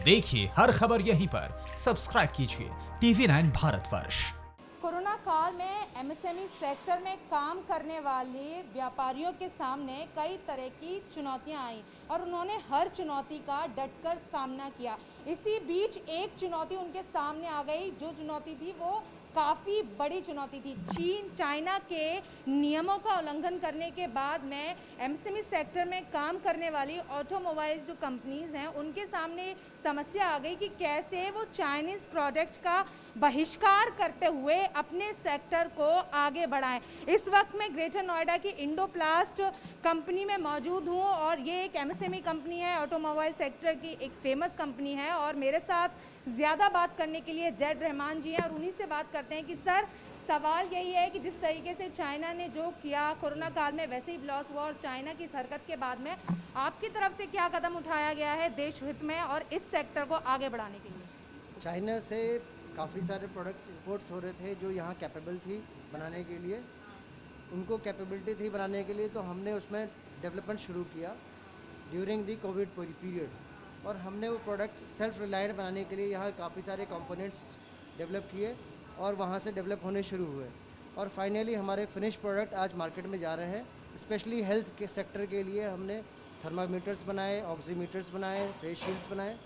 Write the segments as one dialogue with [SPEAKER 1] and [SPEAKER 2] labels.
[SPEAKER 1] देखिए हर खबर यहीं पर, सब्सक्राइब कीजिए TV9 भारतवर्ष।
[SPEAKER 2] कोरोना काल में एमएसएमई सेक्टर में काम करने वाले व्यापारियों के सामने कई तरह की चुनौतियां आईं और उन्होंने हर चुनौती का डटकर सामना किया। इसी बीच एक चुनौती उनके सामने आ गई, जो चुनौती थी वो काफ़ी बड़ी चुनौती थी। चीन चाइना के नियमों का उल्लंघन करने के बाद में एमएसएमई सेक्टर में काम करने वाली ऑटोमोबाइल्स जो कंपनीज हैं उनके सामने समस्या आ गई कि कैसे वो चाइनीज़ प्रोडक्ट का बहिष्कार करते हुए अपने सेक्टर को आगे बढ़ाएं। इस वक्त मैं ग्रेटर नोएडा की इंडोप्लास्ट कंपनी में मौजूद हूं और ये एक एमएसएमई कंपनी है, ऑटोमोबाइल सेक्टर की एक फेमस कंपनी है और मेरे साथ ज़्यादा बात करने के लिए जैड रहमान जी हैं और उन्हीं से बात करते हैं कि सर, सवाल यही है कि जिस तरीके से चाइना ने जो किया कोरोना काल में वैसे ही लॉस हुआ और चाइना की इस हरकत के बाद में आपकी तरफ से क्या कदम उठाया गया है देश हित में और इस सेक्टर को आगे बढ़ाने के लिए?
[SPEAKER 3] चाइना से काफ़ी सारे प्रोडक्ट्स इंपोर्ट्स हो रहे थे जो यहाँ कैपेबल थी बनाने के लिए, उनको कैपेबिलिटी थी बनाने के लिए, तो हमने उसमें डेवलपमेंट शुरू किया ड्यूरिंग दी कोविड पीरियड और हमने वो प्रोडक्ट सेल्फ रिलायंट बनाने के लिए यहाँ काफ़ी सारे कंपोनेंट्स डेवलप किए और वहाँ से डेवलप होने शुरू हुए और फाइनली हमारे फिनिश प्रोडक्ट आज मार्केट में जा रहे हैं। स्पेशली हेल्थ के सेक्टर के लिए हमने थर्मामीटर्स बनाए, ऑक्सीमीटर्स बनाए, फेस शील्ड्स बनाए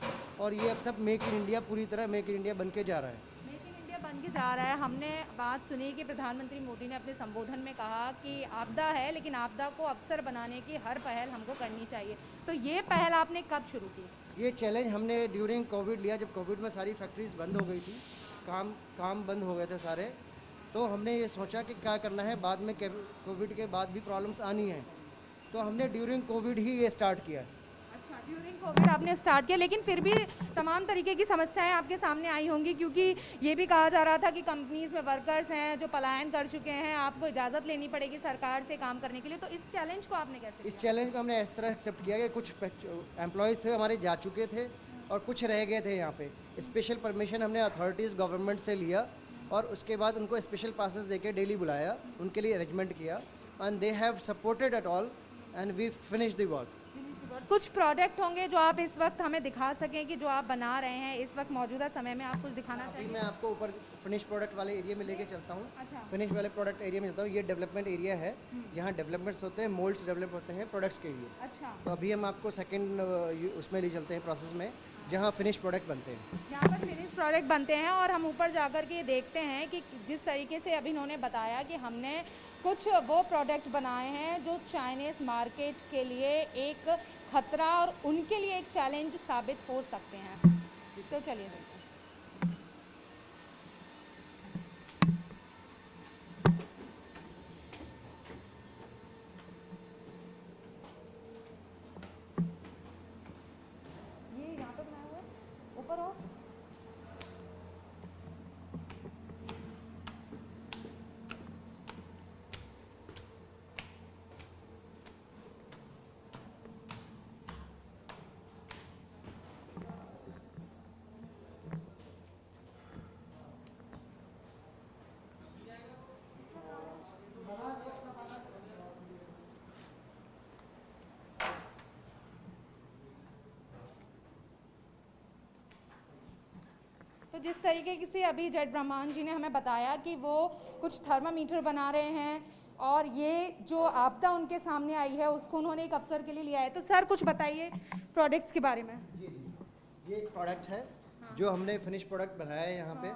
[SPEAKER 3] और ये अब सब मेक इन इंडिया, पूरी तरह मेक इन इंडिया बन के जा रहा है।
[SPEAKER 2] मेक इन इंडिया बन के जा रहा है। हमने बात सुनी कि प्रधानमंत्री मोदी ने अपने संबोधन में कहा कि आपदा है लेकिन आपदा को अवसर बनाने की हर पहल हमको करनी चाहिए। तो ये पहल आपने कब शुरू की?
[SPEAKER 3] ये चैलेंज हमने ड्यूरिंग कोविड लिया, जब कोविड में सारी फैक्ट्रीज बंद हो गई थी, काम बंद हो गए थे सारे, तो हमने ये सोचा कि क्या करना है, बाद में कोविड के बाद भी प्रॉब्लम्स आनी है, तो हमने ड्यूरिंग कोविड ही ये स्टार्ट किया।
[SPEAKER 2] अच्छा, ड्यूरिंग कोविड आपने स्टार्ट किया, लेकिन फिर भी तमाम तरीके की समस्याएं आपके सामने आई होंगी क्योंकि ये भी कहा जा रहा था कि कंपनीज में वर्कर्स हैं जो पलायन कर चुके हैं, आपको इजाज़त लेनी पड़ेगी सरकार से काम करने के लिए। तो इस चैलेंज को आपने कैसे?
[SPEAKER 3] इस चैलेंज को हमने इस तरह एक्सेप्ट किया कि कुछ एम्प्लॉयज़ थे हमारे जा चुके थे और कुछ रह गए थे यहाँ पे। स्पेशल परमिशन हमने अथॉरिटीज़ गवर्नमेंट से लिया और उसके बाद उनको स्पेशल पासेस देके डेली बुलाया, उनके लिए अरेंजमेंट किया and they have supported at all and we finish the work.
[SPEAKER 2] कुछ प्रोडक्ट होंगे जो आप इस वक्त हमें दिखा सकें कि जो आप बना रहे हैं इस वक्त मौजूदा समय में, आप कुछ दिखाना चाहिए?
[SPEAKER 3] मैं आपको ऊपर फिनिश प्रोडक्ट वाले एरिया में लेके चलता हूँ।
[SPEAKER 2] अच्छा।
[SPEAKER 3] फिनिश वाले प्रोडक्ट एरिया में चलता हूँ। ये डेवलपमेंट एरिया है, यहाँ डेवलपमेंट्स होते हैं, मोल्ड्स डेवलप होते हैं प्रोडक्ट्स के लिए।
[SPEAKER 2] अच्छा।
[SPEAKER 3] तो अभी हम आपको सेकेंड उसमें ले चलते हैं प्रोसेस में, जहाँ फिनिश प्रोडक्ट बनते हैं।
[SPEAKER 2] यहाँ पर फिनिश प्रोडक्ट बनते हैं और हम ऊपर जाकर के देखते हैं कि जिस तरीके से अभी इन्होंने बताया कि हमने कुछ वो प्रोडक्ट बनाए हैं जो चाइनीज़ मार्केट के लिए एक खतरा और उनके लिए एक चैलेंज साबित हो सकते हैं। तो चलिए देखते हैं। ये यहाँ पे बनाया हुआ है, ऊपर हो। तो जिस तरीके से अभी जैड रहमान जी ने हमें बताया कि वो कुछ थर्मामीटर बना रहे हैं और ये जो आपदा उनके सामने आई है उसको उन्होंने एक अवसर के लिए लिया है। तो सर कुछ बताइए प्रोडक्ट्स के बारे में।
[SPEAKER 3] जी, ये एक प्रोडक्ट है जो हमने फिनिश प्रोडक्ट बनाया है यहाँ पे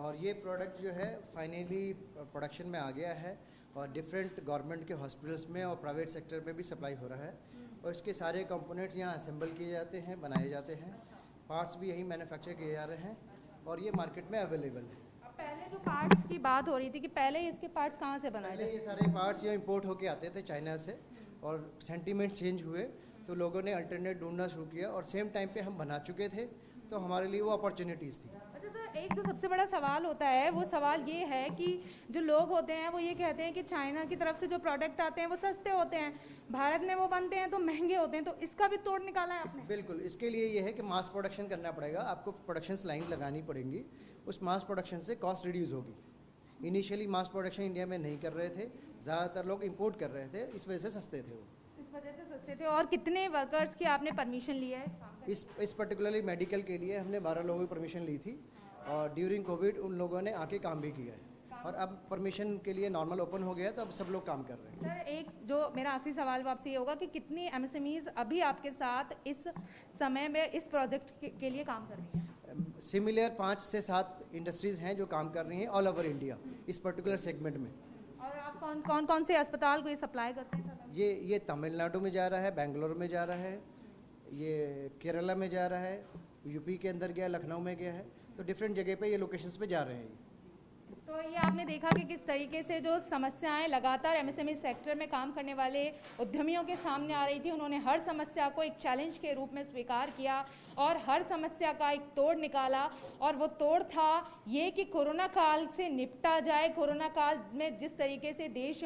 [SPEAKER 3] और ये प्रोडक्ट जो है फाइनली प्रोडक्शन में आ गया है और डिफरेंट गवर्नमेंट के हॉस्पिटल्स में और प्राइवेट सेक्टर में भी सप्लाई हो रहा है और इसके सारे कंपोनेंट्स यहाँ असेंबल किए जाते हैं, बनाए जाते हैं, पार्ट्स भी यही मैन्युफैक्चर किए जा रहे हैं और ये मार्केट में अवेलेबल है।
[SPEAKER 2] पहले जो पार्ट्स की बात हो रही थी कि पहले इसके पार्ट्स कहाँ से बनाए थे?
[SPEAKER 3] ये सारे पार्ट्स यहाँ इंपोर्ट होके आते थे चाइना से और सेंटीमेंट्स चेंज हुए तो लोगों ने अल्टरनेट ढूंढना शुरू किया और सेम टाइम पे हम बना चुके थे, तो हमारे लिए वो अपॉर्चुनिटीज़ थी।
[SPEAKER 2] अच्छा सर, एक जो सबसे बड़ा सवाल होता है वो सवाल ये है कि जो लोग होते हैं वो ये कहते हैं कि चाइना की तरफ से जो प्रोडक्ट आते हैं वो सस्ते होते हैं, भारत में वो बनते हैं तो महंगे होते हैं, तो इसका भी तोड़ निकाला है आपने?
[SPEAKER 3] बिल्कुल, इसके लिए ये है कि मास प्रोडक्शन करना पड़ेगा, आपको प्रोडक्शन लाइन लगानी पड़ेंगी, उस मास प्रोडक्शन से कॉस्ट रिड्यूस होगी। इनिशियली मास प्रोडक्शन इंडिया में नहीं कर रहे थे, ज़्यादातर लोग इंपोर्ट कर रहे थे, इस वजह से सस्ते थे वो।
[SPEAKER 2] इस वजह से सस्ते थे। और कितने वर्कर्स की आपने परमिशन ली है?
[SPEAKER 3] इस पर्टिकुलरली मेडिकल के लिए हमने 12 लोगों की परमिशन ली थी और ड्यूरिंग कोविड उन लोगों ने आके काम भी किया है और अब परमिशन के लिए नॉर्मल ओपन हो गया है, तो अब सब लोग काम कर रहे हैं।
[SPEAKER 2] सर, एक जो मेरा आखिरी सवाल वो आपसे ये होगा कि कितनी एमएसएमईज अभी आपके साथ इस समय में इस प्रोजेक्ट के लिए काम कर रही हैं?
[SPEAKER 3] सिमिलर 5 से 7 इंडस्ट्रीज़ हैं जो काम कर रही हैं ऑल ओवर इंडिया इस पर्टिकुलर सेगमेंट में।
[SPEAKER 2] और आप कौन से अस्पताल को ये सप्लाई करते हैं सर?
[SPEAKER 3] ये तमिलनाडु में जा रहा है, बेंगलोर में जा रहा है, ये केरला में जा रहा है, यूपी के अंदर गया, लखनऊ में गया है, तो डिफरेंट जगह पे ये लोकेशंस पे जा रहे हैं।
[SPEAKER 2] तो ये आपने देखा कि किस तरीके से जो समस्याएं लगातार एमएसएमई सेक्टर में काम करने वाले उद्यमियों के सामने आ रही थी, उन्होंने हर समस्या को एक चैलेंज के रूप में स्वीकार किया और हर समस्या का एक तोड़ निकाला। और वो तोड़ था ये कि कोरोना काल से निपटा जाए। कोरोना काल में जिस तरीके से देश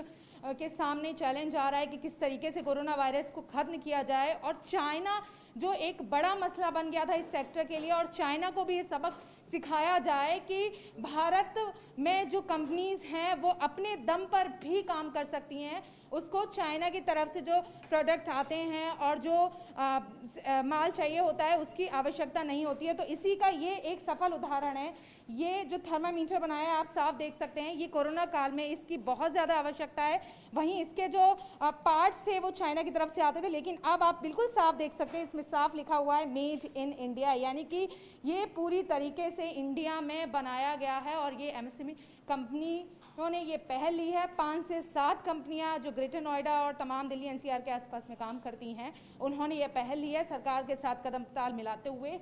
[SPEAKER 2] के सामने चैलेंज आ रहा है कि किस तरीके से कोरोना वायरस को खत्म किया जाए, और चाइना जो एक बड़ा मसला बन गया था इस सेक्टर के लिए, और चाइना को भी ये सबक सिखाया जाए कि भारत में जो कंपनीज हैं वो अपने दम पर भी काम कर सकती हैं। उसको चाइना की तरफ से जो प्रोडक्ट आते हैं और जो माल चाहिए होता है उसकी आवश्यकता नहीं होती है। तो इसी का ये एक सफल उदाहरण है। ये जो थर्मामीटर बनाया है आप साफ देख सकते हैं, ये कोरोना काल में इसकी बहुत ज़्यादा आवश्यकता है। वहीं इसके जो पार्ट्स थे वो चाइना की तरफ से आते थे, लेकिन अब आप बिल्कुल साफ देख सकते हैं इसमें साफ लिखा हुआ है मेड इन इंडिया, यानी कि ये पूरी तरीके से इंडिया में बनाया गया है। और ये एमएसएमई कंपनियों ने ये पहल ली है। 5 से 7 कंपनियां जो ग्रेटर नोएडा और तमाम दिल्ली एनसीआर के आसपास में काम करती हैं, उन्होंने ये पहल ली है सरकार के साथ कदम ताल मिलाते हुए।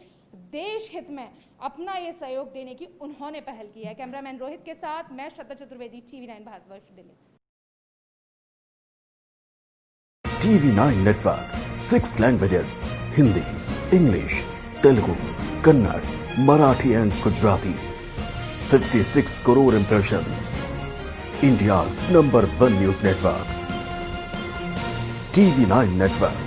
[SPEAKER 2] देश हित में अपना ये सहयोग देने की उन्होंने पहल की है। कैमरामैन रोहित के साथ मैं Shraddha Chaturvedi, TV9 Bharatvarsh, Delhi.
[SPEAKER 4] TV9 network 6 languages, Hindi, English, Telugu, Kannada, Marathi and Gujarati. 56 crore impressions. India's #1 news network. TV9 network.